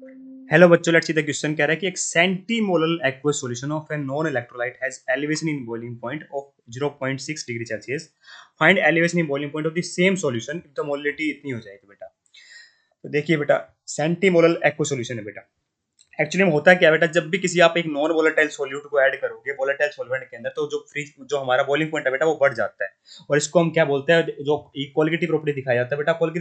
Hello बच्चों, let's see the question कह रहा है कि एक centimolal aqueous solution of a non electrolyte has elevation in boiling point of 0.6 degree Celsius. Find elevation in boiling point of the same solution if the molarity इतनी हो जाएगी बेटा। तो देखिए बेटा, सेंटीमोलल एक्वस सॉल्यूशन है बेटा। एक्चुअली में होता क्या है बेटा, जब भी किसी आप एक नॉन वोलेटाइल सॉल्यूट को ऐड करोगे वोलेटाइल सॉल्वेंट के अंदर, तो जो फ्रीज जो हमारा बॉइलिंग पॉइंट है बेटा वो बढ़ जाता है। और इसको हम क्या बोलते हैं, जो इक्वालिटी प्रॉपर्टी दिखाया जाता है बेटा। क्वालिटी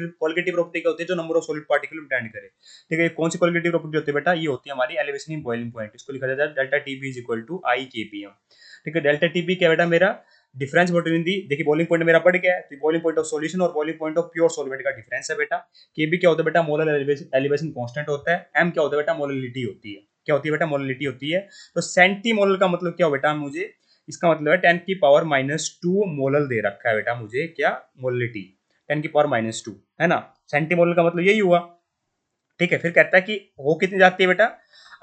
प्रॉपर्टी क्या होती है, जो number of solid particle depend करे। ठीक है, कौन सी क्वालिटी प्रॉपर्टी होती है बेटा, ये होती है हमारी एलिवेशन इन बॉइलिंग पॉइंट। इसको लिखा जाता है delta TB is equal to I KPM. ठीक है, डेल्टा टीबी क्या बेटा, मेरा डिफरेंस बिटवीन दी, देखिए बॉइलिंग पॉइंट मेरा बढ़ गया है, तो बॉइलिंग पॉइंट ऑफ सॉल्यूशन और boiling point of pure solvent का डिफरेंस है बेटा। केबी क्या होता है बेटा, मोलर एलिवेशन कांस्टेंट होता है। एम क्या होता है बेटा, मोलरिटी होती है। क्या होती है बेटा, मोलरिटी होती है। तो सेंटीमोलल का मतलब क्या हो बेटा, मुझे इसका मतलब है 10 की पावर -2 मोलल दे रखा है बेटा मुझे, क्या मोलरिटी 10 की पावर -2 है ना। सेंटीमोलल का मतलब यही हुआ। ठीक है, फिर कहता है कि वो कितनी जाती है बेटा।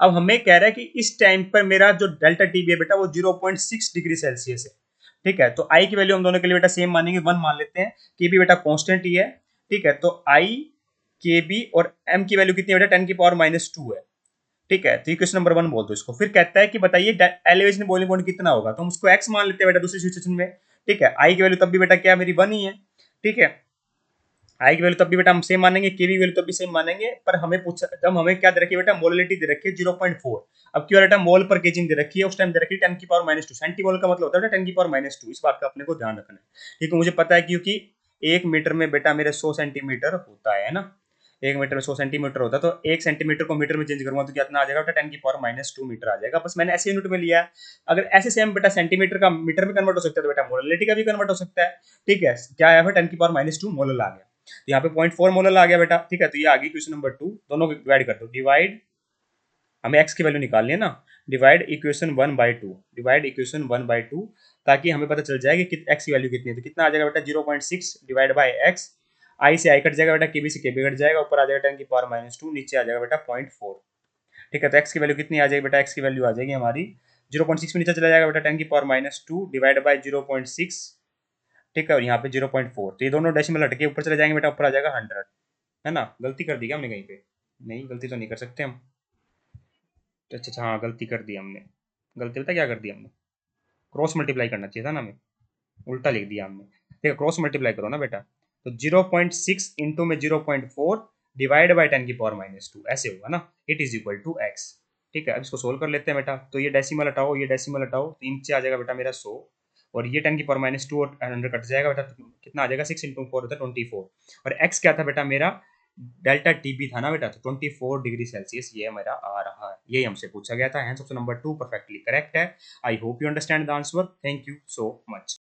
अब हमें कह रहा है कि इस टाइम पर मेरा जो डेल्टा टीबी है बेटा वो 0.6 डिग्री सेल्सियस है। ठीक है, तो आई की वैल्यू हम दोनों के लिए बेटा सेम मानेंगे, 1 मान लेते हैं। के बी बेटा कांस्टेंट ही है। ठीक है, तो आई के बी और एम की वैल्यू कितनी है बेटा, 10 की पावर -2 है। ठीक है, तो ये क्वेश्चन नंबर 1 बोल दो इसको। फिर कहता है कि बताइए एलिवेशन बॉइलिंग पॉइंट कितना होगा, तो हम उसको एक्स मान लेते हैं बेटा दूसरी सिचुएशन में। ठीक है, आई की वैल्यू तब भी बेटा क्या मेरी 1 ही है। ठीक है, आई की वैल्यू तब भी बेटा हम सेम मानेंगे, के की वैल्यू तब भी सेम मानेंगे। पर हमें पूछा, जब हमें क्या दे रखी है बेटा, मोलरिटी दे रखी है 0.4। अब क्यों बेटा, मोल पर केजिंग दे रखी है, उस टाइम दे रखी है 10 की पावर -2। सेंटीमोल का मतलब होता है 10 की पावर -2। इस बात का अपने को ध्यान रखना है। ठीक है, मुझे पता है क्योंकि 1 मीटर में बेटा मेरे 100 सेंटीमीटर होता है ना। 1 मीटर में 100 सेंटीमीटर होता है, तो 1 सेंटीमीटर को मीटर में चेंज करूंगा तो कितना आ जाएगा बेटा, 10 की पावर -2 मीटर आ जाएगा। बस मैंने ऐसे यूनिट में लिया है। अगर ऐसे सेम बेटा सेंटीमीटर का मीटर में कन्वर्ट हो सकता है, तो बेटा मोलरिटी का भी कन्वर्ट हो सकता है। ठीक है, क्या आया फिर 10 की पावर -2 मोलल आ गया। तो यहाँ पे 0.4 मोलल आ गया बेटा। ठीक है, तो ये आ गई क्वेश्चन नंबर 2। दोनों को डिवाइड कर दो। डिवाइड, हमें x की वैल्यू निकालनी है ना। डिवाइड इक्वेशन 1/2, डिवाइड इक्वेशन 1/2, ताकि हमें पता चल जाए कि x की वैल्यू कितनी है। तो कितना आ जाएगा बेटा, 0.6 डिवाइड बाई x। आई से आई कट जाएगा बेटा, केबी से केबी कट जाएगा, ऊपर आ जाएगा 10 की पावर -2, नीचे आ जाएगा बेटा 0.4। ठीक है, तो x की वैल्यू कितनी आ जाएगी बेटा, x की वैल्यू आ जाएगी हमारी 0.6 में नीचे चला जाएगा बेटा, 10 की पावर -2 डिवाइड बाई 0.6। ठीक है, और यहाँ पे 0.4, तो ये दोनों डेसिमल हटके ऊपर चले जाएंगे बेटा, ऊपर आ जाएगा 100। है ना, गलती कर दी क्या हमने कहीं पे? नहीं, गलती तो नहीं कर सकते हम। अच्छा अच्छा, हाँ गलती कर दी हमने। गलती पता क्या कर दी हमने, क्रॉस मल्टीप्लाई करना चाहिए था ना हमें, उल्टा लिख दिया हमने। ठीक है, क्रॉस मल्टीप्लाई करो ना बेटा। तो 0.6 इंटू में 0.4 डिवाइड बाई 10 की पावर -2 ऐसे होगा ना। It is equal to x. ठीक है, अब इसको सोल्व कर लेते हैं बेटा। तो ये डेसिमल हटाओ, ये डेसिमल हटाओ, 3 से आ जाएगा बेटा मेरा 100। और ये 10 की पावर -2 और 100 कट जाएगा बेटा, तो कितना आ जाएगा, 6 इंटू 4 होता है 24। और एक्स क्या था बेटा मेरा, डेल्टा टीबी था ना बेटा, तो 24 डिग्री सेल्सियस ये मेरा आ रहा है। यही हमसे पूछा गया था। Hence option number 2 perfectly correct है। I hope you understand the answer. Thank you so much.